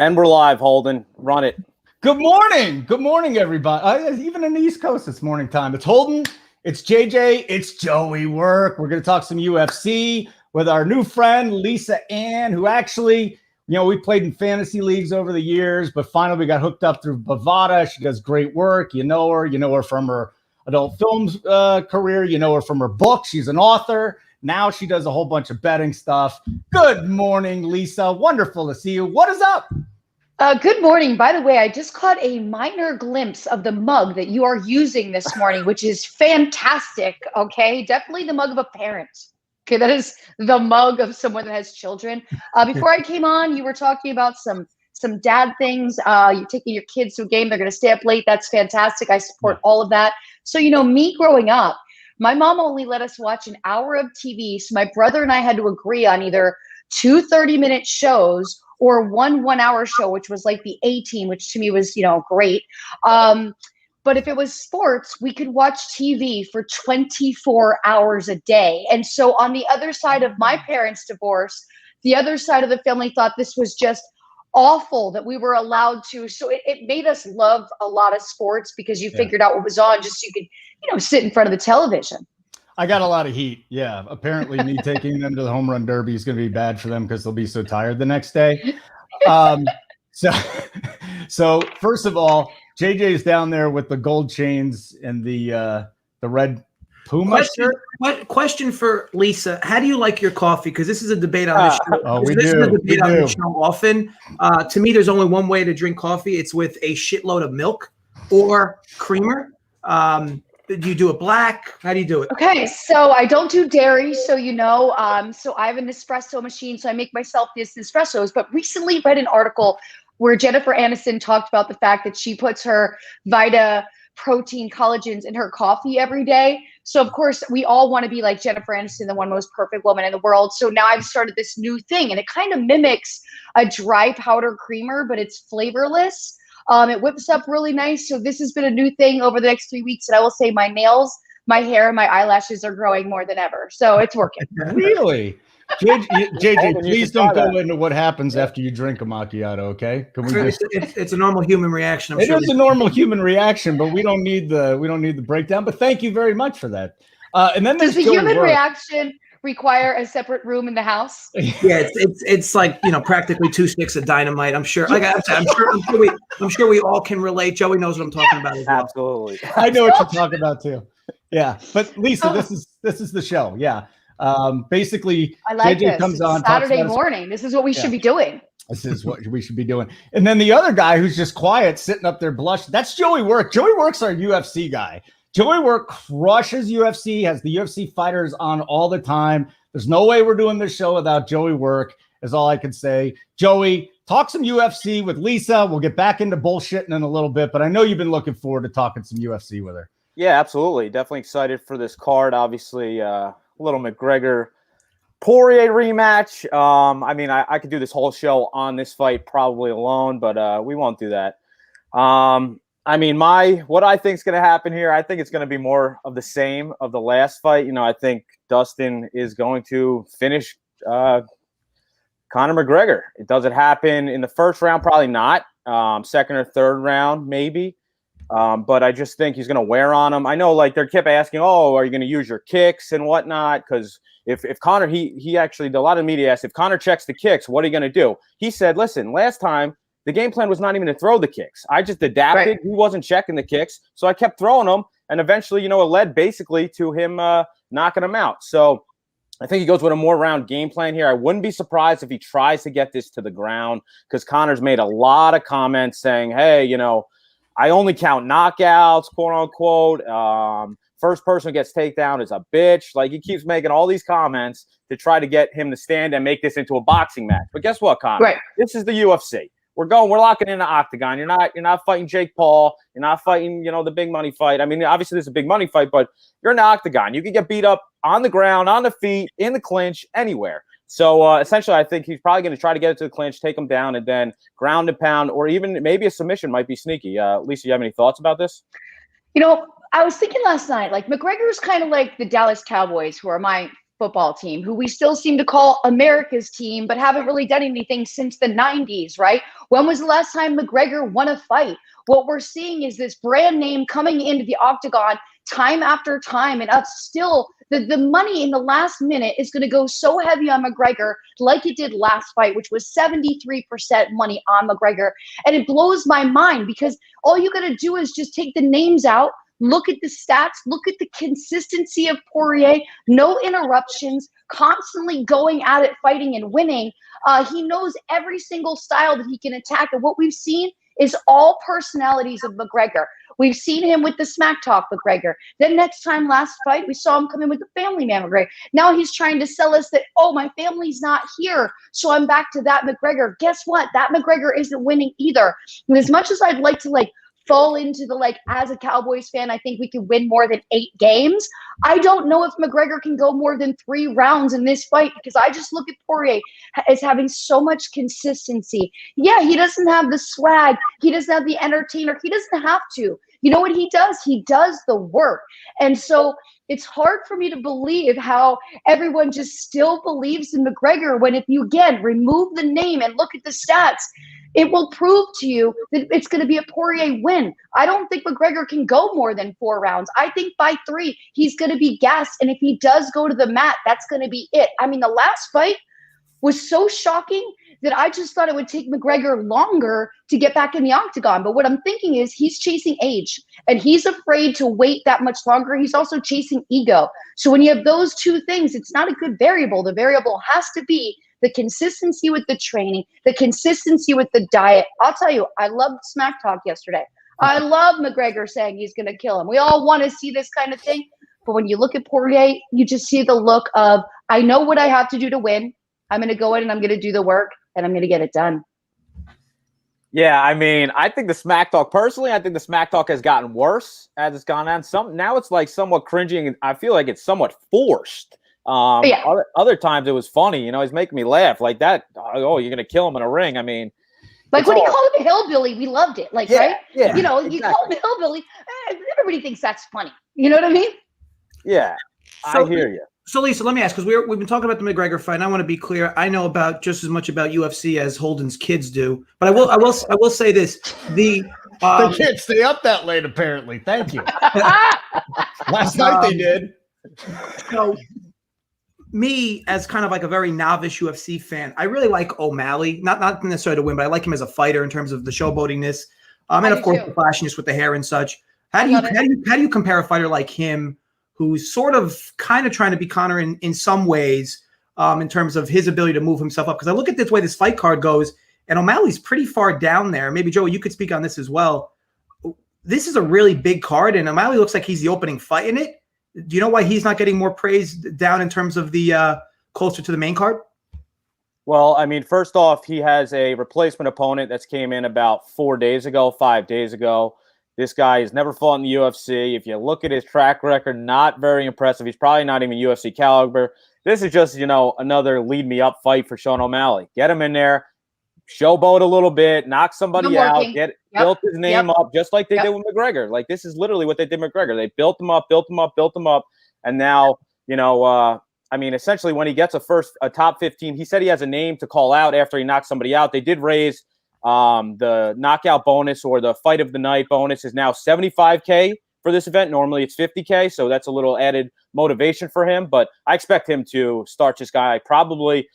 And we're live, Holden. Run it. Good morning. Good morning, everybody. Even in the East Coast, it's morning time. It's Holden. It's JJ. It's Joey Work. We're going to talk some UFC with our new friend, Lisa Ann, who actually, we played in fantasy leagues over the years, but finally we got hooked up through Bovada. She does great work. You know her from her adult films career. You know her from her book. She's an author. Now she does a whole bunch of betting stuff. Good morning, Lisa. Wonderful to see you. What is up? Good morning. By the way, I just caught a minor glimpse of the mug that you are using this morning, which is fantastic. Okay, definitely the mug of a parent. Okay, that is the mug of someone that has children. Before I came on, you were talking about some dad things. You're taking your kids to a game. They're going to stay up late. That's fantastic. I support all of that. So, me growing up, my mom only let us watch an hour of TV. So my brother and I had to agree on either 2 30-minute shows or one 1-hour show, which was like the A-Team, which to me was, great. But if it was sports, we could watch TV for 24 hours a day. And so on the other side of my parents' divorce, the other side of the family thought this was just awful that we were allowed to. So it made us love a lot of sports because you figured out what was on just so you could, sit in front of the television. I got a lot of heat. Yeah. Apparently me taking them to the home run derby is going to be bad for them because they'll be so tired the next day. So first of all, JJ's down there with the gold chains and the red Puma shirt. Question for Lisa. How do you like your coffee? Because this is a debate on the show. Oh, we do. We do. On the show often. To me, there's only one way to drink coffee. It's with a shitload of milk or creamer. Do you do it black? How do you do it? Okay, so I don't do dairy, so so I have an espresso machine, so I make myself these espressos. But recently read an article where Jennifer Aniston talked about the fact that she puts her Vita protein collagens in her coffee every day. So of course we all want to be like Jennifer Aniston, the one most perfect woman in the world. So now I've started this new thing, and it kind of mimics a dry powder creamer, but it's flavorless. It whips up really nice. So this has been a new thing over the next 3 weeks. And I will say my nails, my hair, and my eyelashes are growing more than ever. So it's working. Really? JJ, please don't go into what happens after you drink a macchiato, okay? Can we it's a normal human reaction. It is a normal human reaction, but we don't need the breakdown. But thank you very much for that. And then does the human reaction require a separate room in the house? Yeah, it's like practically 2 sticks of dynamite. I'm sure. Like I'm sure we all can relate. Joey knows what I'm talking about as well. Absolutely. I know what you're talking about too. Yeah, but Lisa, this is the show. Yeah, basically, I like JJ this. comes on Saturday morning. This is what we should be doing. This is what we should be doing. And then the other guy who's just quiet, sitting up there blushing. That's Joey Work. Joey Work's our UFC guy. Joey Work crushes UFC, has the UFC fighters on all the time. There's no way we're doing this show without Joey Work, is all I can say. Joey, talk some UFC with Lisa. We'll get back into bullshitting in a little bit, but I know you've been looking forward to talking some UFC with her. Yeah, absolutely. Definitely excited for this card. Obviously, a little McGregor-Poirier rematch. I could do this whole show on this fight probably alone, but we won't do that. What I think is going to happen here, I think it's going to be more of the same of the last fight. I think Dustin is going to finish Conor McGregor. Does it happen in the first round? Probably not. Second or third round, maybe. But I just think he's going to wear on him. I know, they kept asking, are you going to use your kicks and whatnot? Because if Conor, he actually, a lot of media asked, if Conor checks the kicks, what are you going to do? He said, listen, last time, the game plan was not even to throw the kicks. I just adapted. Right. He wasn't checking the kicks, so I kept throwing them, and eventually, it led basically to him knocking him out. So I think he goes with a more round game plan here. I wouldn't be surprised if he tries to get this to the ground because Conor's made a lot of comments saying, hey, I only count knockouts, quote unquote. First person who gets takedown is a bitch. He keeps making all these comments to try to get him to stand and make this into a boxing match. But guess what, Conor? Right. This is the UFC. We're locking in the octagon. You're not fighting Jake Paul. You're not fighting, the big money fight. I mean, obviously this is a big money fight, but you're in the octagon. You can get beat up on the ground, on the feet, in the clinch, anywhere. So essentially, I think he's probably going to try to get it to the clinch, take him down, and then ground and pound, or even maybe a submission might be sneaky. Lisa, you have any thoughts about this? I was thinking last night, McGregor's kind of like the Dallas Cowboys, who are my football team, who we still seem to call America's team, but haven't really done anything since the 90s, right? When was the last time McGregor won a fight? What we're seeing is this brand name coming into the octagon time after time, and us still, the money in the last minute is going to go so heavy on McGregor like it did last fight, which was 73% money on McGregor. And it blows my mind because all you got to do is just take the names out, look at the stats, look at the consistency of Poirier, no interruptions, constantly going at it, fighting and winning. He knows every single style that he can attack. And what we've seen is all personalities of McGregor. We've seen him with the smack talk McGregor. Then next time last fight, we saw him come in with the family man McGregor. Now he's trying to sell us that, oh, my family's not here, so I'm back to that McGregor. Guess what? That McGregor isn't winning either. And as much as I'd like to fall into the as a Cowboys fan, I think we could win more than 8 games. I don't know if McGregor can go more than 3 rounds in this fight because I just look at Poirier as having so much consistency. Yeah, he doesn't have the swag. He doesn't have the entertainer. He doesn't have to. You know what he does? He does the work. And so it's hard for me to believe how everyone just still believes in McGregor when if you, again, remove the name and look at the stats, it will prove to you that it's going to be a Poirier win. I don't think McGregor can go more than 4 rounds. I think by 3, he's going to be gassed. And if he does go to the mat, that's going to be it. I mean, the last fight was so shocking that I just thought it would take McGregor longer to get back in the octagon. But what I'm thinking is he's chasing age, and he's afraid to wait that much longer. He's also chasing ego. So when you have those 2 things, it's not a good variable. The variable has to be the consistency with the training, the consistency with the diet. I'll tell you, I loved smack talk yesterday. I love McGregor saying he's going to kill him. We all want to see this kind of thing. But when you look at Poirier, you just see the look of, I know what I have to do to win. I'm going to go in and I'm going to do the work and I'm going to get it done. Yeah, I mean, I think the smack talk, personally, I think the smack talk has gotten worse as it's gone on. Now it's somewhat cringy, and I feel like it's somewhat forced. Other times it was funny, he's making me laugh like that. Oh, you're gonna kill him in a ring. I mean, when he called him a hillbilly, we loved it. Right? Yeah, you call him a hillbilly. Everybody thinks that's funny. You know what I mean? Yeah, I hear you. So Lisa, let me ask, because we've been talking about the McGregor fight, and I want to be clear. I know about just as much about UFC as Holden's kids do, but I will say this: the kids stay up that late. Apparently, thank you. Last night they did. So, me as kind of a very novice UFC fan, I really like O'Malley. Not necessarily to win, but I like him as a fighter in terms of the showboatiness, and of course the flashiness with the hair and such. How do you compare a fighter like him, who's sort of kind of trying to be Conor in some ways, in terms of his ability to move himself up? Because I look at this way this fight card goes, and O'Malley's pretty far down there. Maybe, Joey, you could speak on this as well. This is a really big card, and O'Malley looks like he's the opening fight in it. Do you know why he's not getting more praise down in terms of the closer to the main card? Well, I mean, first off, he has a replacement opponent that's came in about 5 days ago. This guy has never fought in the UFC. If you look at his track record, not very impressive. He's probably not even UFC caliber. This is just, another lead me up fight for Sean O'Malley. Get him in there, showboat a little bit, knock somebody out, built his name up, just like they did with McGregor. This is literally what they did with McGregor. They built him up, and now, essentially when he gets a top 15, he said he has a name to call out after he knocks somebody out. They did raise the knockout bonus, or the fight of the night bonus, is now $75K for this event. Normally it's $50K, so that's a little added motivation for him. But I expect him to start this guy probably,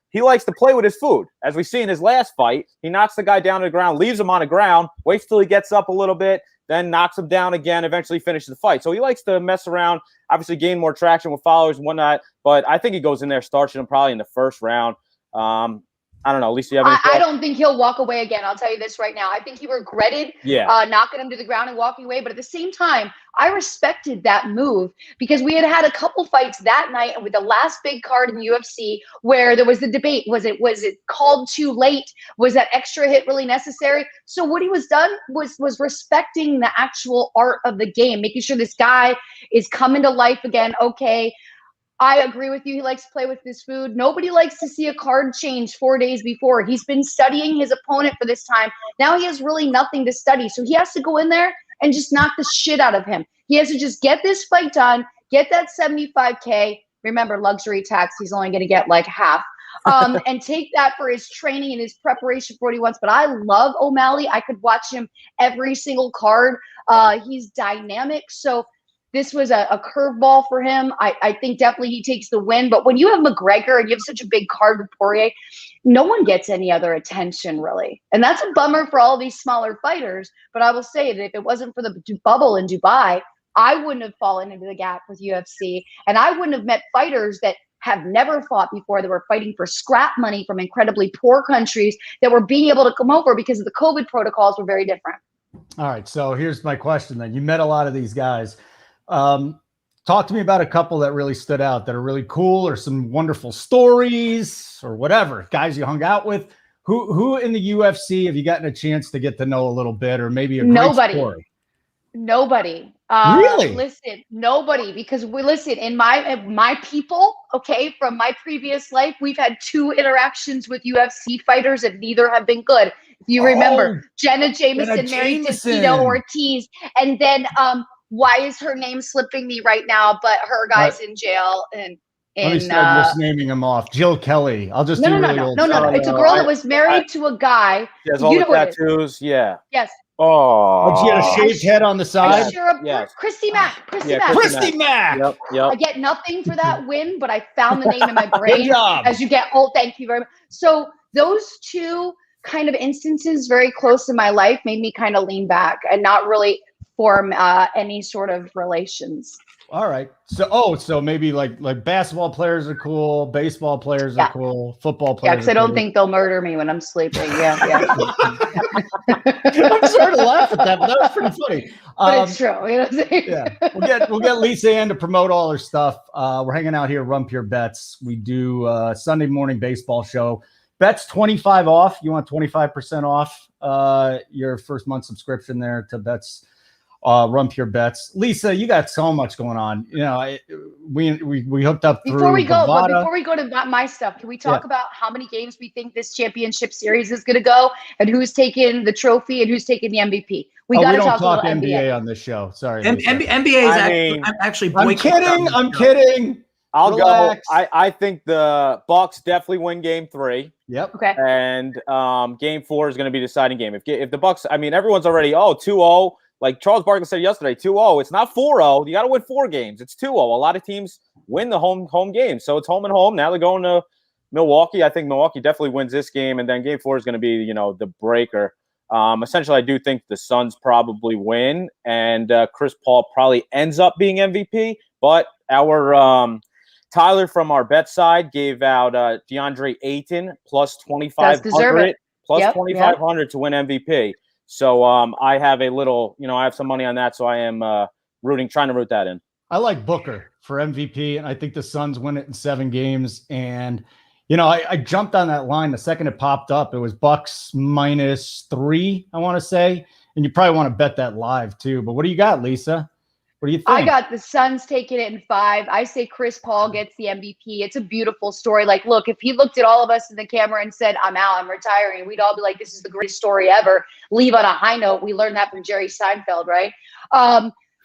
he likes to play with his food. As we see in his last fight, he knocks the guy down to the ground, leaves him on the ground, waits till he gets up a little bit, then knocks him down again, eventually finishes the fight. So he likes to mess around, obviously gain more traction with followers and whatnot. But I think he goes in there, starts him probably in the first round. I don't know. Lisa, you have any I don't think he'll walk away again. I'll tell you this right now. I think he regretted knocking him to the ground and walking away. But at the same time, I respected that move because we had a couple fights that night, and with the last big card in the UFC where there was the debate. Was it called too late? Was that extra hit really necessary? So what he was done was respecting the actual art of the game, making sure this guy is coming to life again. Okay. I agree with you. He likes to play with his food. Nobody likes to see a card change 4 days before. He's been studying his opponent for this time. Now he has really nothing to study. So he has to go in there and just knock the shit out of him. He has to just get this fight done, get that $75K, Remember, luxury tax, he's only going to get like half. And take that for his training and his preparation for what he wants. But I love O'Malley. I could watch him every single card. He's dynamic. So this was a curveball for him. I think definitely he takes the win. But when you have McGregor and you have such a big card with Poirier, no one gets any other attention, really. And that's a bummer for all these smaller fighters. But I will say that if it wasn't for the bubble in Dubai, I wouldn't have fallen into the gap with UFC. And I wouldn't have met fighters that have never fought before, that were fighting for scrap money from incredibly poor countries, that were being able to come over because the COVID protocols were very different. All right. So here's my question then. You met a lot of these guys. Talk to me about a couple that really stood out, that are really cool, or some wonderful stories or whatever, guys you hung out with. Who in the UFC have you gotten a chance to get to know a little bit, or maybe a great story? Nobody. Really? Listen, nobody, because in my people, okay, from my previous life, we've had 2 interactions with UFC fighters and neither have been good. If you remember, Jenna Jameson married to Tito Ortiz, and then why is her name slipping me right now? But her guy's in jail, and let me start just naming them off. Jill Kelly. I'll just no. It's a girl that was married to a guy. She has all the tattoos. Yeah. Yes. Oh, she had a shaved head on the side. Yes. Christy Mack. Christy Mack. Yep. I get nothing for that win, but I found the name in my brain. Good job. As you get old, thank you very much. So those 2 kind of instances very close in my life made me kind of lean back and not really form any sort of relations. All right. So maybe like basketball players are cool, baseball players are cool, football players. Yeah, because I don't think they'll murder me when I'm sleeping. Yeah. I'm sorry to laugh at that, but that was pretty funny. But it's true. You know what I'm saying? Yeah. We'll get Lisa in to promote all her stuff. We're hanging out here at Rump Your Bets. We do Sunday morning baseball show. Bets 25 off. You want 25% off your first month subscription there to Bets. Rump Your Bets. Lisa, you got so much going on. You know, we hooked up before we go to my stuff. Can we talk about how many games we think this championship series is going to go, and who's taking the trophy and who's taking the MVP? We got to talk NBA on this show. Sorry, NBA is actually. I'm kidding. I'll Relax. Go. I think the Bucks definitely win Game 3. Yep. Okay. And Game 4 is going to be the deciding game. If the Bucks, everyone's already 2-0. Like Charles Barkley said yesterday, 2-0. It's not 4-0. You got to win 4 games. It's 2-0. A lot of teams win the home game. So it's home and home. Now they're going to Milwaukee. I think Milwaukee definitely wins this game. And then Game 4 is going to be, the breaker. Essentially, I do think the Suns probably win. And Chris Paul probably ends up being MVP. But our Tyler from our bet side gave out DeAndre Ayton plus 2,500 to win MVP. So I have a little, I have some money on that. So I am trying to root that in. I like Booker for MVP, and I think the Suns win it in 7 games. And, I jumped on that line the second it popped up. It was Bucks -3, I want to say. And you probably want to bet that live too. But what do you got, Lisa? What do you think? I got the Suns taking it in 5. I say Chris Paul gets the MVP. It's a beautiful story. Like, look, if he looked at all of us in the camera and said, I'm out, I'm retiring, we'd all be like, this is the greatest story ever. Leave on a high note. We learned that from Jerry Seinfeld, right?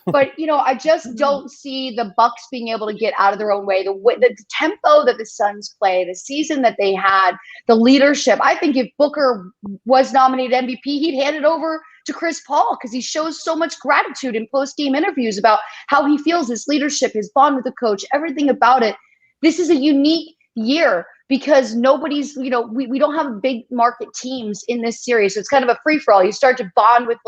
But, I just don't see the Bucks being able to get out of their own way. The tempo that the Suns play, the season that they had, the leadership. I think if Booker was nominated MVP, he'd hand it over to Chris Paul because he shows so much gratitude in post-game interviews about how he feels, his leadership, his bond with the coach, everything about it. This is a unique year because nobody's, we don't have big market teams in this series. So it's kind of a free-for-all. You start to bond with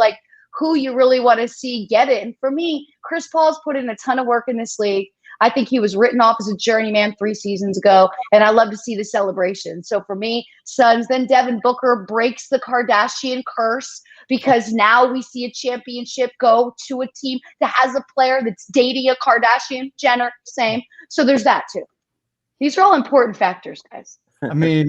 who you really want to see get it. And for me, Chris Paul's put in a ton of work in this league. I think he was written off as a journeyman 3 seasons ago, and I love to see the celebration. So for me, Suns. Then Devin Booker breaks the Kardashian curse because now we see a championship go to a team that has a player that's dating a Kardashian, Jenner, same. So there's that too. These are all important factors, guys.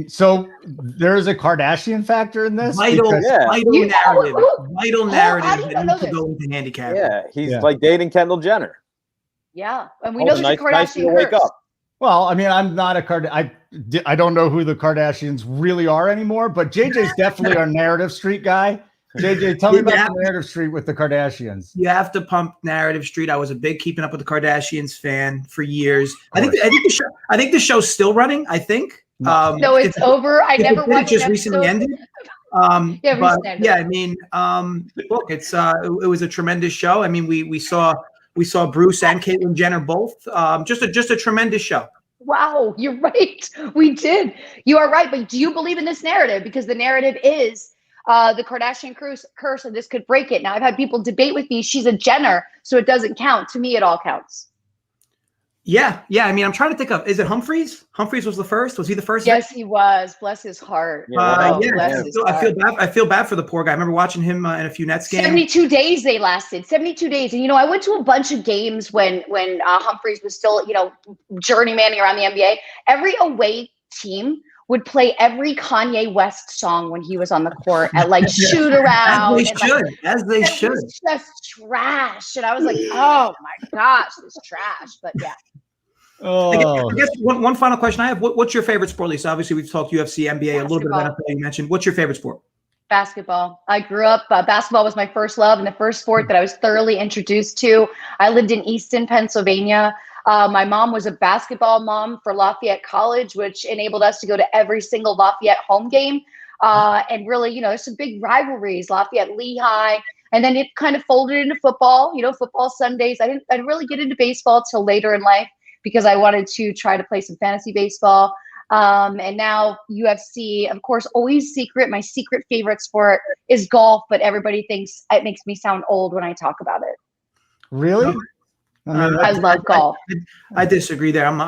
So there's a Kardashian factor in this? Vital narrative. Vital narrative that to go into handicap. Yeah, he's like dating Kendall Jenner. Yeah, and we know there's a Kardashian wake up. Well, I'm not I don't know who the Kardashians really are anymore, but JJ's definitely our narrative street guy. JJ, tell me about the narrative street with the Kardashians. You have to pump narrative street. I was a big Keeping Up with the Kardashians fan for years. I think the show's still running. I think. No, it's over. I never watched it. Just recently ended. I mean, look, it was a tremendous show. I mean, we saw Bruce and Caitlyn Jenner both. Just a tremendous show. Wow, you're right. We did. You are right. But do you believe in this narrative? Because the narrative is the Kardashian curse, and this could break it. Now, I've had people debate with me. She's a Jenner, so it doesn't count. To me, it all counts. Yeah. I mean, I'm trying to think of, is it Humphreys? Humphreys was the first. Was he the first? Yes, he was. Bless his heart. I feel bad for the poor guy. I remember watching him in a few Nets games. 72 days they lasted. 72 days. And, I went to a bunch of games when Humphreys was still, journeymaning around the NBA. Every away team would play every Kanye West song when he was on the court at shoot around. As they should. It was just trash. And I was like, oh my gosh, this trash. But yeah. I guess one final question I have. What's your favorite sport, Lisa? Obviously, we've talked UFC, NBA, a little bit of NFL you mentioned. What's your favorite sport? Basketball. I grew up, basketball was my first love and the first sport that I was thoroughly introduced to. I lived in Easton, Pennsylvania. My mom was a basketball mom for Lafayette College, which enabled us to go to every single Lafayette home game. And really, there's some big rivalries, Lafayette, Lehigh. And then it kind of folded into football, football Sundays. I didn't really get into baseball till later in life, because I wanted to try to play some fantasy baseball. And now UFC, of course, always secret. My secret favorite sport is golf, but everybody thinks it makes me sound old when I talk about it. Really? I love golf. I disagree there. I'm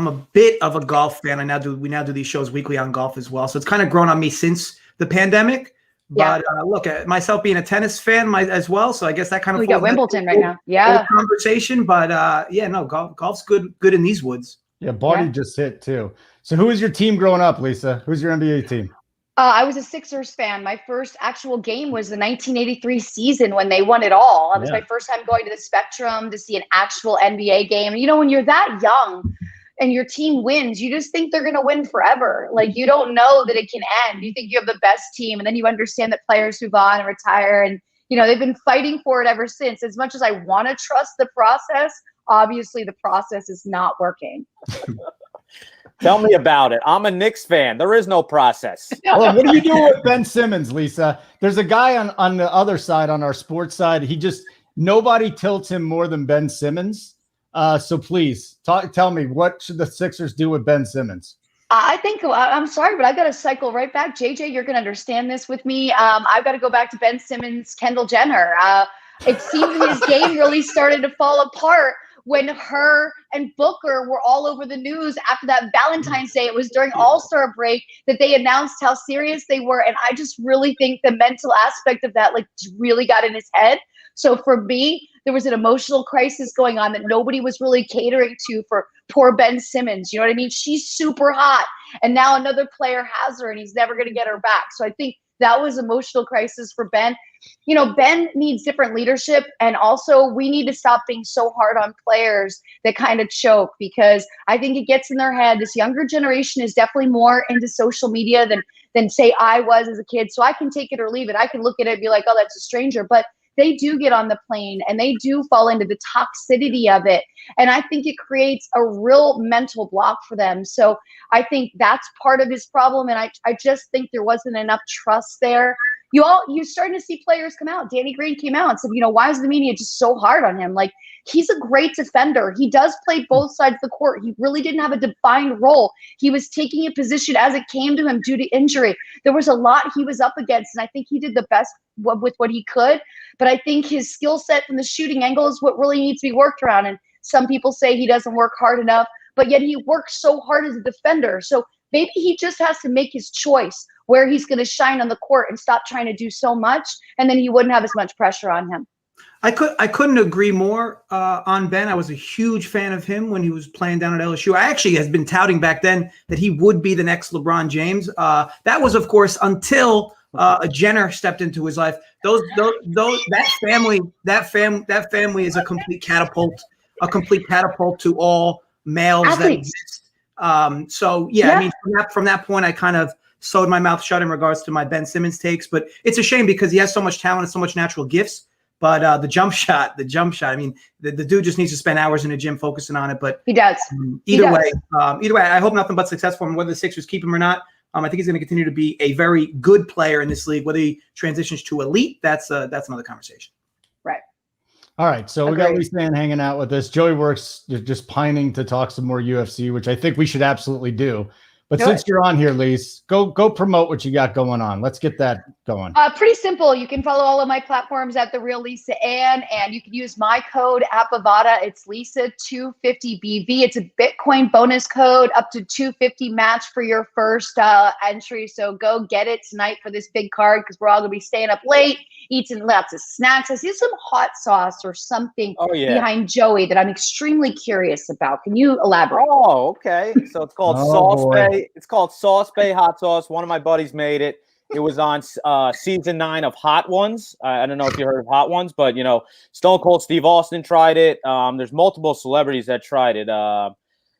a bit of a golf fan. We now do these shows weekly on golf as well. So it's kind of grown on me since the pandemic. But look, myself being a tennis fan as well, so I guess that kind of we got Wimbledon right now. Yeah, conversation. But golf's good in these woods. Yeah, Barty just hit too. So who was your team growing up, Lisa? Who's your NBA team? I was a Sixers fan. My first actual game was the 1983 season when they won it all. It was my first time going to the Spectrum to see an actual NBA game. When you're that young and your team wins, you just think they're going to win forever. You don't know that it can end. You think you have the best team, and then you understand that players move on and retire. And, they've been fighting for it ever since. As much as I want to trust the process, obviously the process is not working. Tell me about it. I'm a Knicks fan. There is no process. Well, what do you do with Ben Simmons, Lisa? There's a guy on the other side, on our sports side. Nobody tilts him more than Ben Simmons. So please tell me, what should the Sixers do with Ben Simmons? I think, I'm sorry, but I got to cycle right back. JJ, you're going to understand this with me. I've got to go back to Ben Simmons, Kendall Jenner. It seems his game really started to fall apart when her and Booker were all over the news after that Valentine's Day. It was during All-Star break that they announced how serious they were. And I just really think the mental aspect of that really got in his head. So for me, there was an emotional crisis going on that nobody was really catering to for poor Ben Simmons. You know what I mean? She's super hot. And now another player has her and he's never going to get her back. So I think that was emotional crisis for Ben. Ben needs different leadership. And also we need to stop being so hard on players that kind of choke, because I think it gets in their head. This younger generation is definitely more into social media than say I was as a kid. So I can take it or leave it. I can look at it and be like, oh, that's a stranger. But they do get on the plane and they do fall into the toxicity of it. And I think it creates a real mental block for them. So I think that's part of his problem. And I just think there wasn't enough trust there. You're starting to see players come out. Danny Green came out and said, why is the media just so hard on him? He's a great defender. He does play both sides of the court. He really didn't have a defined role. He was taking a position as it came to him due to injury. There was a lot he was up against, and I think he did the best with what he could. But I think his skill set from the shooting angle is what really needs to be worked around. And some people say he doesn't work hard enough, but yet he works so hard as a defender. So maybe he just has to make his choice where he's going to shine on the court and stop trying to do so much, and then he wouldn't have as much pressure on him. I couldn't agree more on Ben. I was a huge fan of him when he was playing down at LSU. I actually has been touting back then that he would be the next LeBron James. That was, of course, until a Jenner stepped into his life. That family is a complete catapult to all males that exist. I mean, from that point, I kind of sewed my mouth shut in regards to my Ben Simmons takes. But it's a shame because he has so much talent and so much natural gifts. But the jump shot, I mean, the dude just needs to spend hours in the gym focusing on it. But he does. Either way, I hope nothing but success for him, whether the Sixers keep him or not. I think he's going to continue to be a very good player in this league. Whether he transitions to elite, that's another conversation. Right. All right. So we got Lisa Ann hanging out with us. Joey Works just pining to talk some more UFC, which I think we should absolutely do. But since you're on here, Lise, go promote what you got going on. Let's get that going. Pretty simple. You can follow all of my platforms at The Real Lisa Ann, and you can use my code APAVADA. It's Lisa250BV. It's a Bitcoin bonus code, up to 250 match for your first entry. So go get it tonight for this big card because we're all going to be staying up late, eating lots of snacks. I see some hot sauce or something behind Joey that I'm extremely curious about. Can you elaborate? Oh, okay. So it's called Sauce Bay. It's called Sauce Bay hot sauce. One of my buddies made it. It was on season 9 of Hot Ones. I don't know if you heard of Hot Ones, but Stone Cold Steve Austin tried it. There's multiple celebrities that tried it.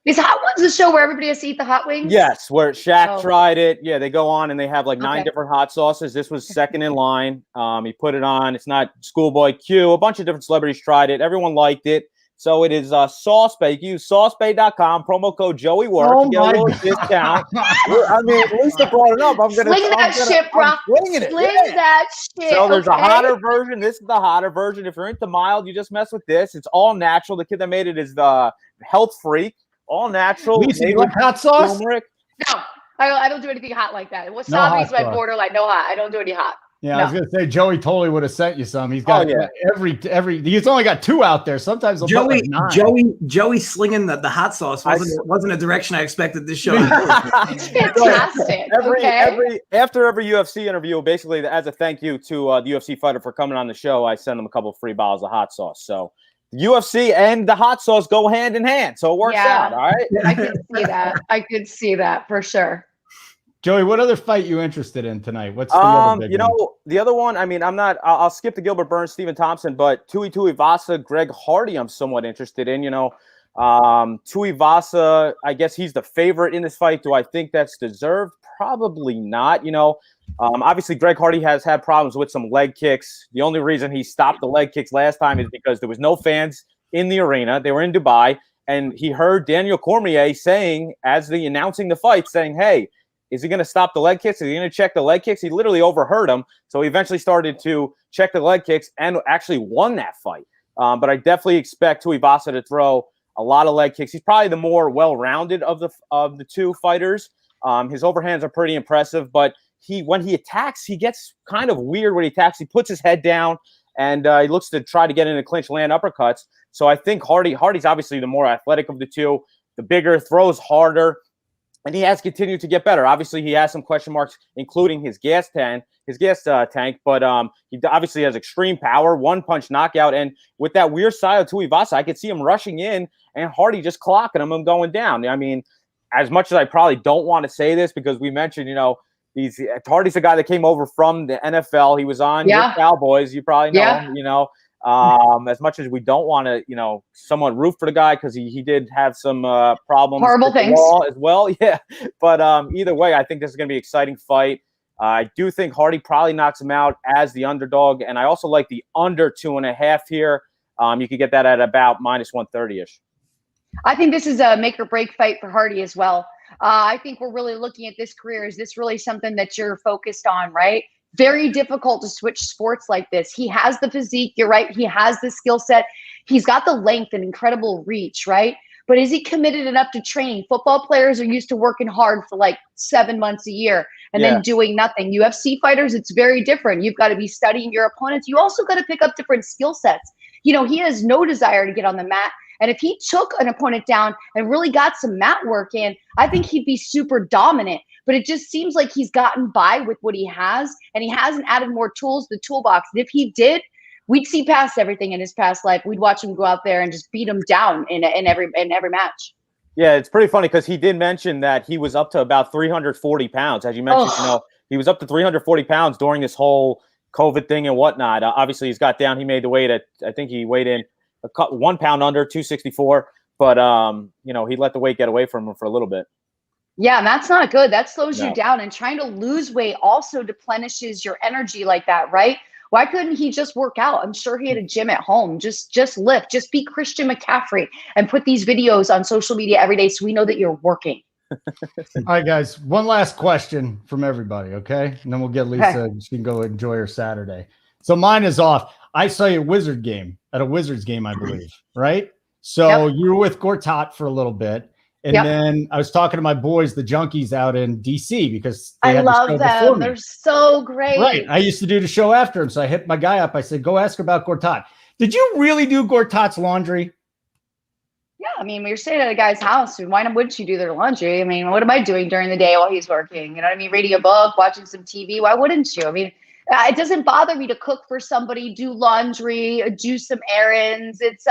Is Hot Ones the show where everybody has to eat the hot wings? Yes, where Shaq tried it. Yeah, they go on and they have like 9 different hot sauces. This was second in line. He put it on. It's not Schoolboy Q. A bunch of different celebrities tried it. Everyone liked it. So it is Sauce Bay. You can use saucebay.com, promo code Joey Work to get a little discount. I mean, at least they brought it up. I'm gonna sling that shit, bro. Sling that shit. So there's a hotter version. This is the hotter version. If you're into mild, you just mess with this. It's all natural. The kid that made it is the health freak. All natural. Lisa, you like hot sauce? No, I don't do anything hot like that. Wasabi is my borderline. No hot. I don't do any hot. Yeah, I was gonna say Joey totally would have sent you some. He's got every. He's only got 2 out there. Sometimes Joey slinging the hot sauce wasn't a direction I expected this show. It's fantastic. After every UFC interview, basically as a thank you to the UFC fighter for coming on the show, I send them a couple free bottles of hot sauce. So the UFC and the hot sauce go hand in hand, so it works out. All right, I could see that. I could see that for sure. Joey, what other fight you interested in tonight? What's the other big one? The other one, I mean, I'll skip the Gilbert Burns, Stephen Thompson, but Tuivasa, Greg Hardy, I'm somewhat interested in. Tuivasa, I guess he's the favorite in this fight. Do I think that's deserved? Probably not. Obviously Greg Hardy has had problems with some leg kicks. The only reason he stopped the leg kicks last time is because there was no fans in the arena. They were in Dubai, and he heard Daniel Cormier saying, announcing the fight, saying, hey, is he going to stop the leg kicks? Is he going to check the leg kicks? He literally overheard him. So he eventually started to check the leg kicks and actually won that fight. But I definitely expect Tuivasa to throw a lot of leg kicks. He's probably the more well-rounded of the 2 fighters. His overhands are pretty impressive, but when he attacks, he gets kind of weird when he attacks. He puts his head down and he looks to try to get in a clinch, land uppercuts. So I think Hardy's obviously the more athletic of the 2, the bigger, throws harder. And he has continued to get better. Obviously, he has some question marks, including his gas tank. But he obviously has extreme power, 1-punch knockout. And with that weird style of Tuivasa, I could see him rushing in and Hardy just clocking him and going down. I mean, as much as I probably don't want to say this because we mentioned, Hardy's a guy that came over from the NFL. He was on your Cowboys. You probably know him, as much as we don't want to, somewhat root for the guy because he did have some problems. Horrible things. As well. Yeah. But either way, I think this is going to be an exciting fight. I do think Hardy probably knocks him out as the underdog. And I also like the under 2.5 here. You could get that at about -130-ish. I think this is a make or break fight for Hardy as well. I think we're really looking at this career. Is this really something that you're focused on, right? Very difficult to switch sports like this. He has the physique. You're right. He has the skill set. He's got the length and incredible reach, right? But is he committed enough to training? Football players are used to working hard for like 7 months a year and then doing nothing. UFC fighters, it's very different. You've got to be studying your opponents. You also got to pick up different skill sets. He has no desire to get on the mat. And if he took an opponent down and really got some mat work in, I think he'd be super dominant. But it just seems like he's gotten by with what he has, and he hasn't added more tools to the toolbox. And if he did, we'd see past everything in his past life. We'd watch him go out there and just beat him down in every match. Yeah, it's pretty funny because he did mention that he was up to about 340 pounds. As you mentioned, he was up to 340 pounds during this whole COVID thing and whatnot. Obviously, he's got down. He made the weight I think he weighed in 1 pound under 264. But, he let the weight get away from him for a little bit. Yeah, and that's not good. That slows No. you down. And trying to lose weight also deplenishes your energy like that, right? Why couldn't he just work out? I'm sure he had a gym at home. Just lift. Just be Christian McCaffrey and put these videos on social media every day so we know that you're working. All right, guys. One last question from everybody, okay? And then we'll get Lisa. Okay. She can go enjoy her Saturday. So mine is off. I saw you at a Wizards game, I believe, right? So you were with Gortat for a little bit. And then I was talking to my boys, the Junkies out in DC, because I love them. They're so great. Right. I used to do the show after him. So I hit my guy up. I said, go ask about Gortat. Did you really do Gortat's laundry? Yeah, I mean, you're staying at a guy's house. Why wouldn't you do their laundry? I mean, what am I doing during the day while he's working? You know what I mean? Reading a book, watching some TV. Why wouldn't you? I mean, it doesn't bother me to cook for somebody, do laundry, do some errands. It's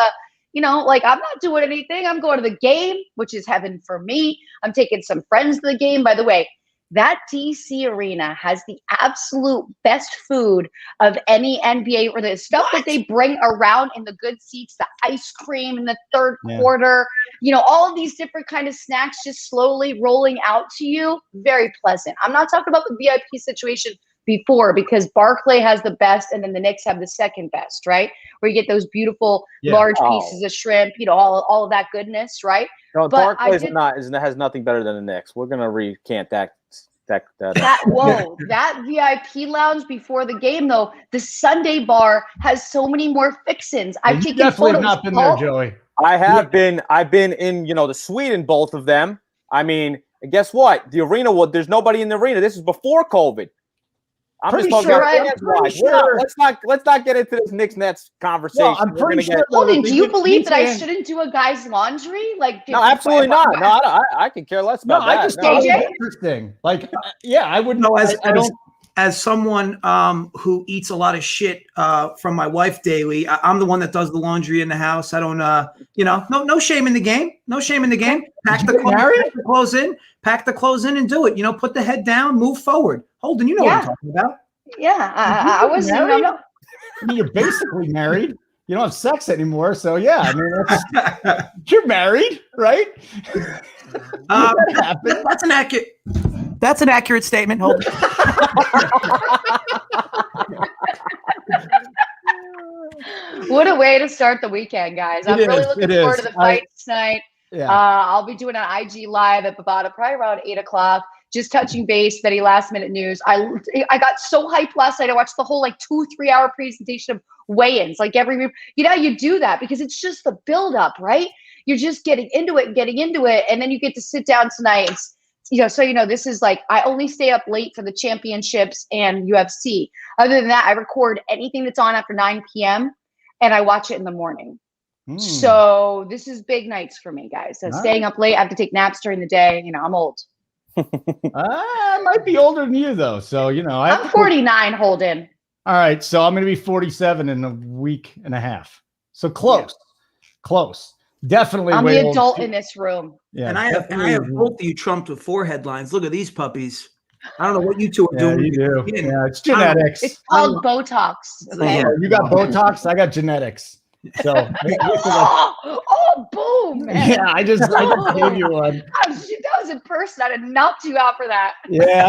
like I'm not doing anything. I'm going to the game, which is heaven for me. I'm taking some friends to the game. By the way, that DC arena has the absolute best food of any NBA, or the stuff that they bring around in the good seats, the ice cream in the third quarter, all of these different kind of snacks just slowly rolling out to you. Very pleasant. I'm not talking about the VIP situation before, because Barclay has the best and then the Knicks have the second best, right? Where you get those beautiful large pieces of shrimp, all of that goodness, right? No, Barclays has nothing better than the Knicks. We're gonna recant that. That VIP lounge before the game, though, the Sunday bar has so many more fixins. I've taken definitely photos. Not been there, Joey. I have been. I've been in the suite in both of them. I mean, guess what? The arena. There's nobody in the arena. This is before COVID. I'm pretty just sure. Let's not get into this Knicks Nets conversation. No, I'm pretty sure. Holden, do you believe that I shouldn't do a guy's laundry? No, absolutely not. No, I can care less about that. I just thought it was interesting. I wouldn't know. As someone who eats a lot of shit from my wife daily, I'm the one that does the laundry in the house. I don't, no shame in the game. No shame in the game. Pack the clothes in and do it. Put the head down, move forward. Holden, you know what I'm talking about. Yeah, I was. I mean, you're basically married. You don't have sex anymore, so yeah. I mean, you're married, right? That's an accurate statement. Holden. What a way to start the weekend, guys. I'm really looking forward to the fights tonight. Yeah. I'll be doing an IG live at Bovada probably around 8:00. Just touching base with any last minute news. I got so hyped last night. I watched the whole 2-3 hour presentation of weigh-ins. You do that because it's just the build up, right? You're just getting into it, and then you get to sit down tonight. This is I only stay up late for the championships and UFC. Other than that, I record anything that's on after 9 p.m. and I watch it in the morning. So this is big nights for me, guys. So staying up late, I have to take naps during the day. I'm old. I might be older than you though. So, I'm 49, Holden. All right. So I'm going to be 47 in a week and a half. So close. Definitely. I'm the adult in this room. Yeah. And I have both of you trumped with 4 headlines. Look at these puppies. I don't know what you two are doing. You do. Yeah, it's genetics. It's called Botox. Okay? You got Botox. I got genetics. So boom, man. Yeah, I just gave you one. That was in person. I'd have knocked you out for that. Yeah,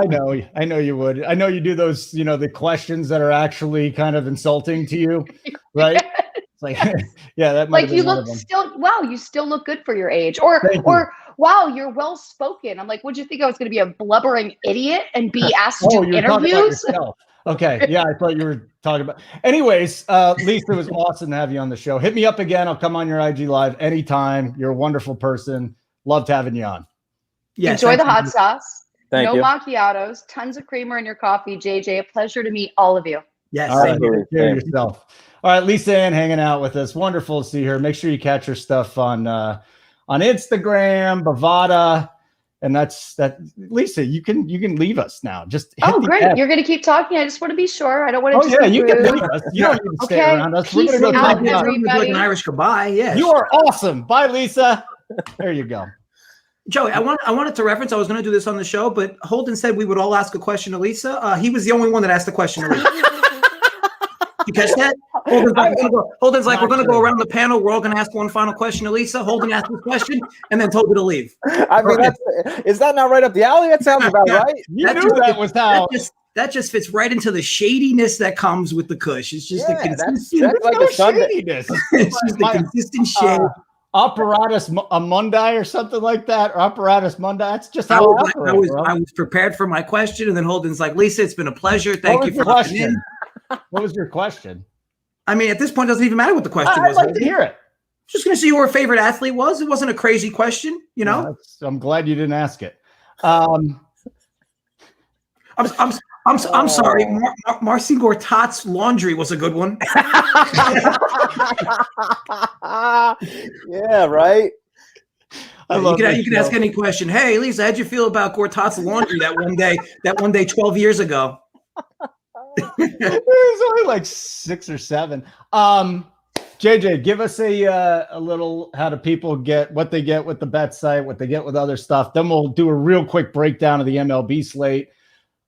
I know you would. I know you do those, the questions that are actually kind of insulting to you, right? It's that might you look you still look good for your age. Or wow, you're well spoken. I'm like, would you think I was gonna be a blubbering idiot and be asked to do interviews? Okay. Yeah, I thought you were talking about. Anyways, Lisa, it was awesome to have you on the show. Hit me up again. I'll come on your IG live anytime. You're a wonderful person. Loved having you on. Yes, enjoy the hot sauce. Thank you. No macchiatos. Tons of creamer in your coffee, JJ. A pleasure to meet all of you. Yes. All right, take care of yourself. All right, Lisa Ann hanging out with us. Wonderful to see her. Make sure you catch her stuff on Instagram, Bovada. And that's that. Lisa, you can leave us now. Just great. You're going to keep talking. I just want to be sure. I don't want to. You can leave us. You don't need to stay around us. We're going to go talk about like an Irish goodbye. Yes. You are awesome. Bye, Lisa. There you go. Joey, I wanted to reference. I was going to do this on the show, but Holden said we would all ask a question to Lisa. He was the only one that asked the question to Lisa. You catch that? Holden's like, we're going to go around the panel. We're all going to ask one final question to Lisa. Holden asked his question and then told her to leave. I mean, is that not right up the alley? That sounds about right. You knew that was how. That just fits right into the shadiness that comes with the Kush. It's just that's like No a Sunday. shadiness. it's just the consistent shade. Apparatus Mundi or something like that, or Apparatus Mundi. That's just how I was prepared for my question, and then Holden's like, Lisa, it's been a pleasure. Thank you for coming in. What was your question? I mean, at this point, it doesn't even matter what the question was. I'd like to hear it. Just going to see who her favorite athlete was. It wasn't a crazy question, you know. Yeah, I'm glad you didn't ask it. I'm sorry. Marcin Gortat's laundry was a good one. Yeah, right. You can ask any question. Hey, Lisa, how'd you feel about Gortat's laundry that one day 12 years ago? It was only like 6 or 7. JJ, give us a little, how do people get what they get with the bet site, what they get with other stuff. Then we'll do a real quick breakdown of the MLB slate.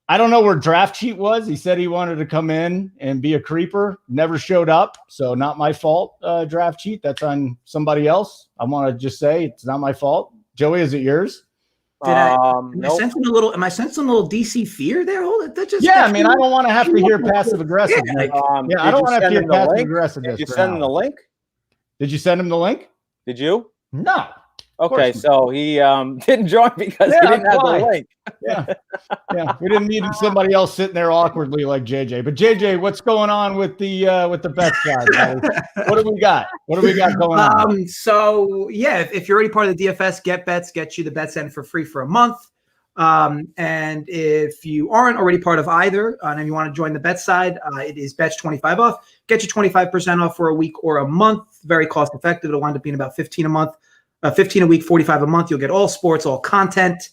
I don't know where Draft Cheat was. He said he wanted to come in and be a creeper. Never showed up. So not my fault, Draft Cheat. That's on somebody else. I want to just say it's not my fault. Joey, is it yours? Am I sensing a little DC fear there? I mean, I don't want to have to hear passive aggressive. I don't want to have to hear passive aggressive. Did you send him the link? Did you send him the link? Did you? No. Okay, so he didn't join because he didn't have the link. Yeah, we didn't need somebody else sitting there awkwardly like JJ. But JJ, what's going on with the bet side? What do we got? What do we got going on? So yeah, if you're already part of the DFS, Get Bets gets you the bet send for free for a month. And if you aren't already part of either, and you want to join the bet side, it is Bets 25 off. Get you 25% off for a week or a month. Very cost effective. It'll wind up being about 15 a month. 15 a week, 45 a month. You'll get all sports, all content.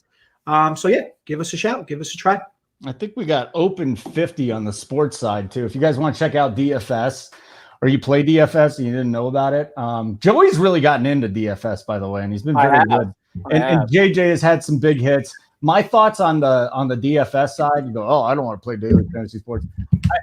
So yeah, give us a shout. Give us a try. I think we got open 50 on the sports side too. If you guys want to check out DFS or you play DFS and you didn't know about it, Joey's really gotten into DFS, by the way, and he's been very good. And JJ has had some big hits. My thoughts on the DFS side, you go, oh, I don't want to play daily fantasy sports.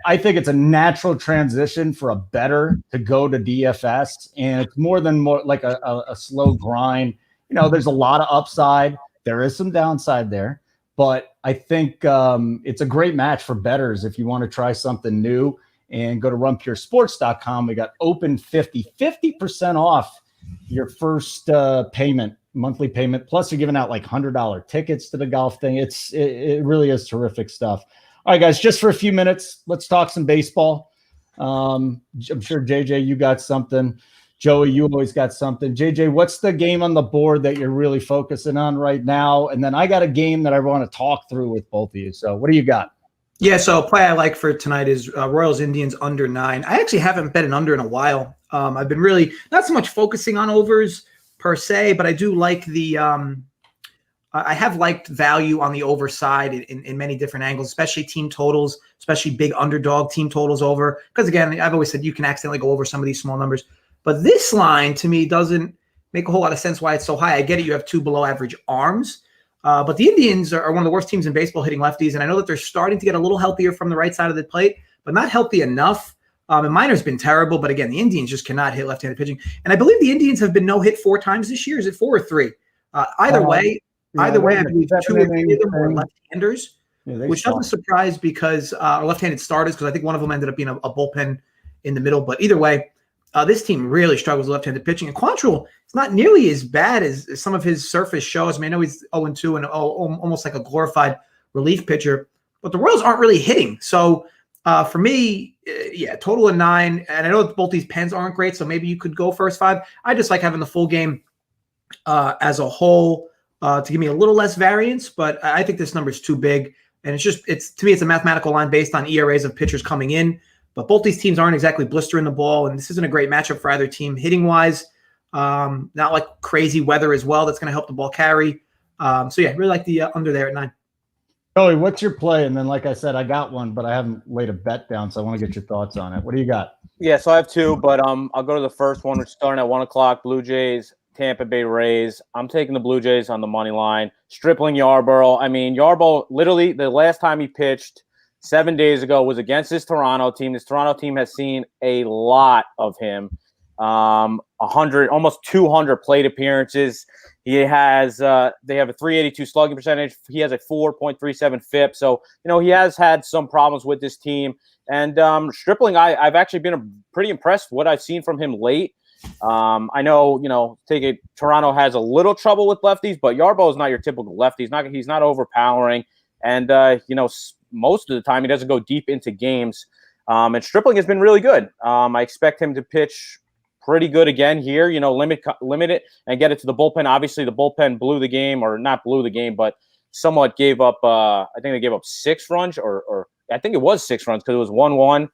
I think it's a natural transition for a bettor to go to DFS, and it's more like a slow grind. You know, there's a lot of upside. There is some downside there, but I think it's a great match for bettors if you want to try something new. And go to runpuresports.com. We got open 50% off your first monthly payment. Plus, you're giving out like $100 tickets to the golf thing. It really is terrific stuff. All right, guys, just for a few minutes, let's talk some baseball. I'm sure, JJ, you got something. Joey, you always got something. JJ, what's the game on the board that you're really focusing on right now? And then I got a game that I want to talk through with both of you. So what do you got? Yeah, so a play I like for tonight is Royals Indians under 9. I actually haven't bet an under in a while. I've been really not so much focusing on overs per se, but I do like the I have liked value on the over side in many different angles, especially team totals, especially big underdog team totals over. Because again, I've always said you can accidentally go over some of these small numbers. But this line to me doesn't make a whole lot of sense why it's so high. I get it. You have 2 below average arms. But the Indians are one of the worst teams in baseball hitting lefties. And I know that they're starting to get a little healthier from the right side of the plate, but not healthy enough. And Minor's been terrible. But again, the Indians just cannot hit left-handed pitching. And I believe the Indians have been no-hit 4 times this year. Is it 4 or 3? Either way, I believe 2 of them were left-handers, which doesn't surprise because left-handed starters, because I think one of them ended up being a bullpen in the middle. But either way, this team really struggles with left-handed pitching. And Quantrill is not nearly as bad as some of his surface shows. I mean, I know he's 0-2 and almost like a glorified relief pitcher, but the Royals aren't really hitting. So for me, total of 9. And I know both these pens aren't great, so maybe you could go first 5. I just like having the full game as a whole to give me a little less variance, but I think this number is too big. And to me, it's a mathematical line based on ERAs of pitchers coming in. But both these teams aren't exactly blistering the ball, and this isn't a great matchup for either team hitting-wise. Not like crazy weather as well that's going to help the ball carry. Really like the under there at 9. Joey, what's your play? And then, like I said, I got one, but I haven't laid a bet down, so I want to get your thoughts on it. What do you got? Yeah, so I have 2, but I'll go to the first one, which is starting at 1 o'clock, Blue Jays, Tampa Bay Rays. I'm taking the Blue Jays on the money line. Stripling Yarborough. I mean, Yarborough, literally, the last time he pitched, 7 days ago was against this Toronto team. This Toronto team has seen a lot of him. 100, almost 200 plate appearances. He has, they have a 382 slugging percentage. He has a 4.37 FIP. So, he has had some problems with this team. And Stripling, I've actually been pretty impressed what I've seen from him late. I know, Toronto has a little trouble with lefties, but Yarbo is not your typical lefty. He's not overpowering. And, most of the time he doesn't go deep into games. And Stripling has been really good. I expect him to pitch pretty good again here, limit it and get it to the bullpen. Obviously, the bullpen blew the game, or not blew the game, but somewhat gave up. I think they gave up 6 runs, or I think it was 6 runs because it was 1-1.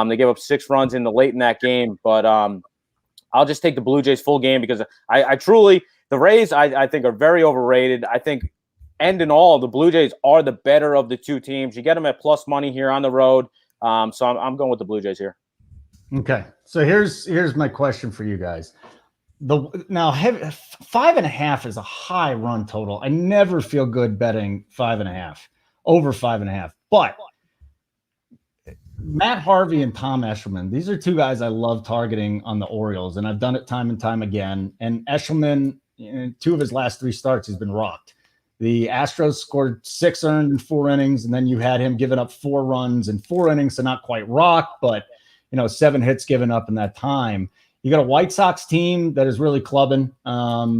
They gave up 6 runs late in that game, but I'll just take the Blue Jays full game because I truly, the Rays I think are very overrated. I think, end in all, the Blue Jays are the better of the two teams. You get them at plus money here on the road, so I'm going with the Blue Jays here. Okay, so here's my question for you guys. Now 5.5 is a high run total. I never feel good betting 5.5 over 5.5. But Matt Harvey and Tom Eshelman, these are two guys I love targeting on the Orioles, and I've done it time and time again. And Eshelman, in 2 of his last 3 starts, he's been rocked. The Astros scored 6 earned in 4 innings, and then you had him giving up 4 runs in 4 innings, so not quite rocked, but 7 hits given up in that time. You got a White Sox team that is really clubbing. I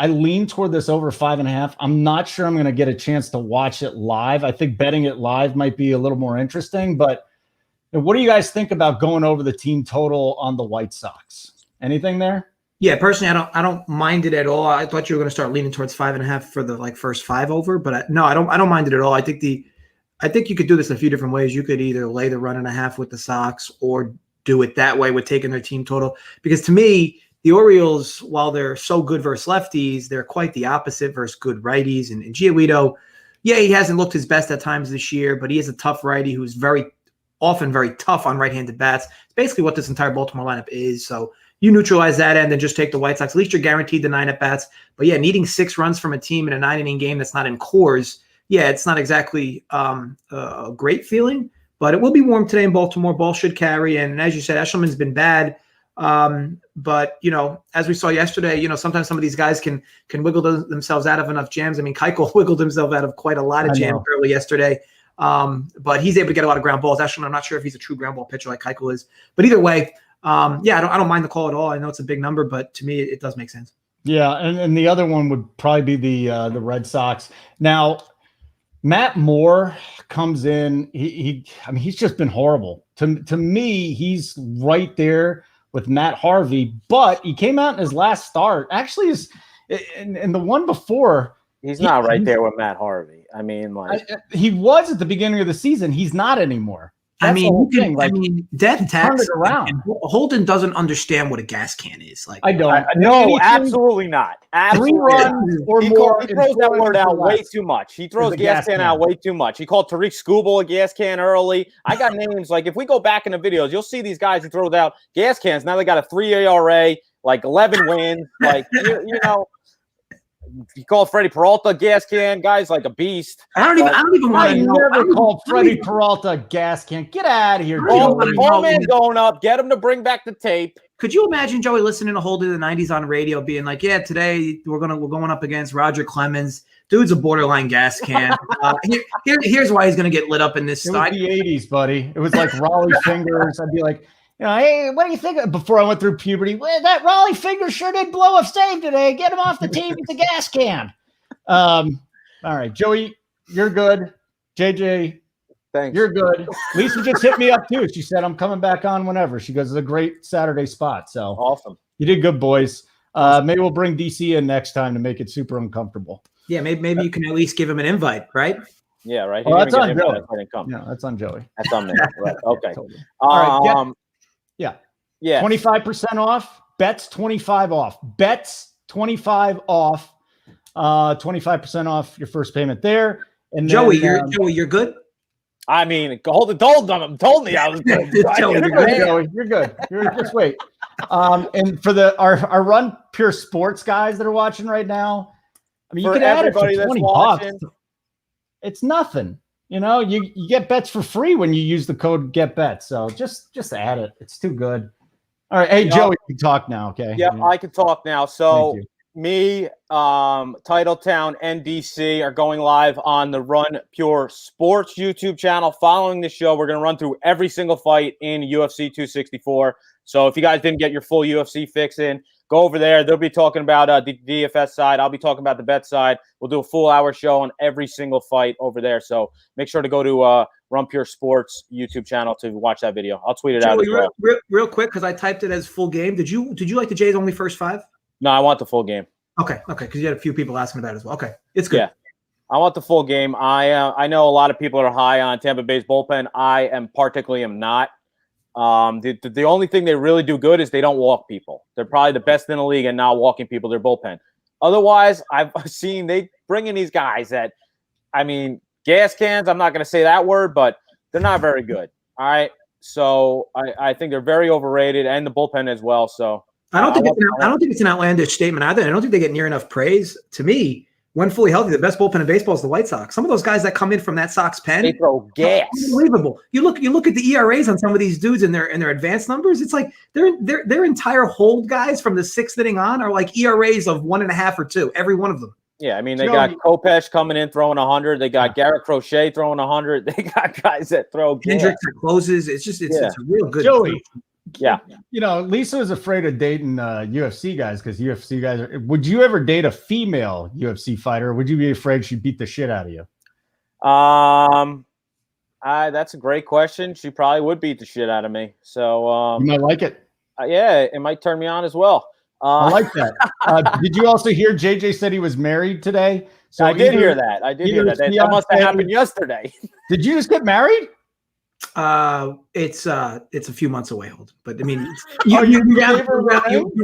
lean toward this over 5.5. I'm not sure I'm going to get a chance to watch it live. I think betting it live might be a little more interesting, but what do you guys think about going over the team total on the White Sox? Anything there? Yeah, personally, I don't mind it at all. I thought you were going to start leaning towards 5.5 for the first 5 over, but no, I don't mind it at all. I think you could do this in a few different ways. You could either lay the 1.5 with the Sox or do it that way with taking their team total. Because to me, the Orioles, while they're so good versus lefties, they're quite the opposite versus good righties. And Giolito, he hasn't looked his best at times this year, but he is a tough righty who's very often very tough on right-handed bats. It's basically what this entire Baltimore lineup is. So you neutralize that end and just take the White Sox. At least you're guaranteed the 9 at-bats. But needing 6 runs from a team in a 9-inning game that's not in Coors, it's not exactly a great feeling, but it will be warm today in Baltimore. Ball should carry. And as you said, Eshelman's been bad. But, as we saw yesterday, sometimes some of these guys can wiggle themselves out of enough jams. I mean, Keuchel wiggled himself out of quite a lot of jams early yesterday. But he's able to get a lot of ground balls. Eshelman, I'm not sure if he's a true ground ball pitcher like Keuchel is. But either way, I don't mind the call at all. I know it's a big number, but to me, it does make sense. Yeah, and the other one would probably be the Red Sox. Now, Matt Moore comes in. He's just been horrible. To me, he's right there with Matt Harvey, but he came out in his last start. Actually, in the one before, he's not right there with Matt Harvey. I mean, he was at the beginning of the season. He's not anymore. That's death tax. Holden doesn't understand what a gas can is. I don't. No, absolutely not. Absolutely 3 runs or more. He throws that word out way too much. He throws gas can out way too much. He called Tariq Skubal a gas can early. I got names if we go back in the videos, you'll see these guys who throw out gas cans. Now they got a 3 ERA, 11 wins. He called Freddie Peralta gas can. Guy's like a beast. I don't even want to know. I never called Freddie Peralta a gas can. Get out of here, Joey. Call man going up. Get him to bring back the tape. Could you imagine Joey listening to Holden in the 90s on radio being like, today we're going up against Roger Clemens. Dude's a borderline gas can. Here's why he's going to get lit up in this style. It was the 80s, buddy. It was like Raleigh Fingers. I'd be like, hey, what do you think? Before I went through puberty, well, that Raleigh Finger sure did blow a save today. Get him off the team with the gas can. All right, Joey, you're good. JJ, thanks. You're good. Lisa just hit me up too. She said I'm coming back on whenever. She goes, it's a great Saturday spot. So awesome. You did good, boys. Maybe we'll bring DC in next time to make it super uncomfortable. Yeah, maybe you can at least give him an invite, right? Yeah, right. Well, that's on Joey. No, that's on Joey. That's on me. Right. Okay. Totally. All right. Yeah. 25% off. Bets 25 off. Bets 25 off. 25% off your first payment there. And Joey, you're good. I mean, told me I was good. Joey, you're good. Just wait. And for our Run Pure Sports guys that are watching right now, I mean, you can add it for $20. It's nothing. You know, you get bets for free when you use the code GetBets. So just add it. It's too good. All right. Hey, Joey, you can talk now, okay? Yeah, I can talk now. So me, Titletown, and DC are going live on the Run Pure Sports YouTube channel. Following the show, we're going to run through every single fight in UFC 264. So if you guys didn't get your full UFC fix in, go over there. They'll be talking about the DFS side. I'll be talking about the bet side. We'll do a full hour show on every single fight over there. So make sure to go to Run Pure Sports YouTube channel to watch that video. I'll tweet it out as well. Real quick, because I typed it as full game. Did you like the Jays only first 5? No, I want the full game. Okay, because you had a few people asking about it as well. Okay, it's good. Yeah, I want the full game. I know a lot of people are high on Tampa Bay's bullpen. I particularly am not. The only thing they really do good is they don't walk people. They're probably the best in the league at not walking people. Their bullpen. Otherwise, I've seen they bring in these guys that, I mean, gas cans. I'm not going to say that word, but they're not very good. All right, so I think they're very overrated, and the bullpen as well. So I don't think it's an outlandish statement either. I don't think they get near enough praise. To me, when fully healthy, the best bullpen in baseball is the White Sox. Some of those guys that come in from that Sox pen, they throw gas. Unbelievable. You look at the ERAs on some of these dudes and their advanced numbers. It's like their entire hold guys from the 6th inning on are like ERAs of 1.5 or 2. Every one of them. Yeah, I mean, they got Kopesh coming in throwing 100. They got Garrett Crochet throwing 100. They got guys that throw gas. Hendricks that closes. It's a real good. Joey. Yeah. You know, Lisa is afraid of dating UFC guys because UFC guys are. Would you ever date a female UFC fighter? Or would you be afraid she'd beat the shit out of you? That's a great question. She probably would beat the shit out of me. So you might like it. Yeah, it might turn me on as well. I like that. Did you also hear JJ said he was married today? So I did hear that. That must have happened yesterday. Did you just get married? It's a few months away, Holden. But I mean, you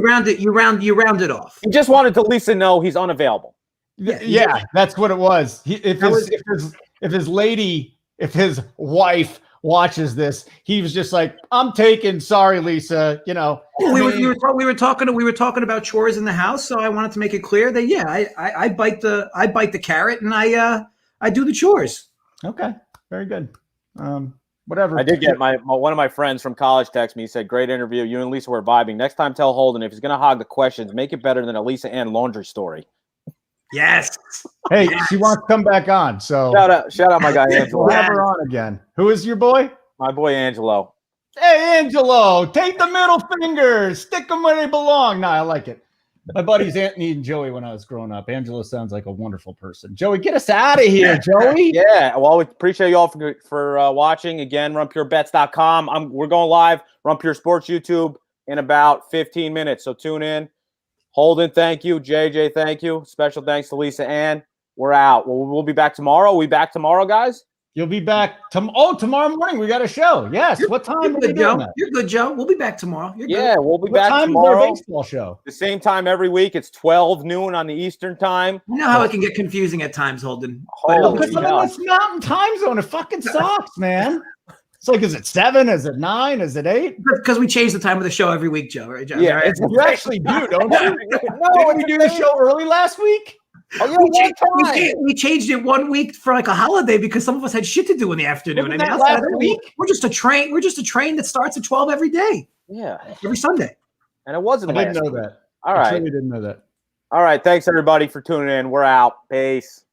round it off. He just wanted to Lisa know he's unavailable. Yeah, that's what it was. If his wife watches this, he was just like, "I'm taken. Sorry, Lisa." You know, we were talking about chores in the house, so I wanted to make it clear that I bite the carrot and I do the chores. Okay, very good. Whatever. I did get one of my friends from college text me. He said, "Great interview. You and Lisa were vibing. Next time, tell Holden if he's going to hog the questions, make it better than a Lisa Ann laundry story." Yes. Hey, she wants to come back on. So shout out my guy Angelo. We'll have her on again. Who is your boy? My boy Angelo. Hey, Angelo, take the middle fingers, stick them where they belong. No, I like it. My buddies Anthony and Joey when I was growing up. Angelo sounds like a wonderful person. Joey, get us out of here, Joey. Yeah, well, we appreciate you all for watching. Again, runpurebets.com. We're going live, Run Pure Sports YouTube in about 15 minutes, so tune in. Holden, thank you. JJ, thank you. Special thanks to Lisa Ann. We're out. We'll be back tomorrow. Are we back tomorrow, guys? You'll be back tomorrow morning. We got a show. Yes. What time are we doing that? You're good, Joe. We'll be back tomorrow. We'll be back tomorrow. What time is our baseball show? The same time every week. It's 12 noon on the Eastern time. You know how it can get confusing at times, Holden. Because I'm in this mountain time zone. It fucking sucks, man. It's like, is it 7? Is it 9? Is it 8? Because we change the time of the show every week, Joe. Right, Joe? Yeah, right? you actually do, don't you? Did we do the show early last week? Oh, yeah, we changed it 1 week for like a holiday because some of us had shit to do in the afternoon. Wasn't that last week? We're just a train that starts at 12 every day. Yeah, every Sunday. And it wasn't. I didn't know that. All right, I truly didn't know that. All right, thanks everybody for tuning in. We're out. Peace.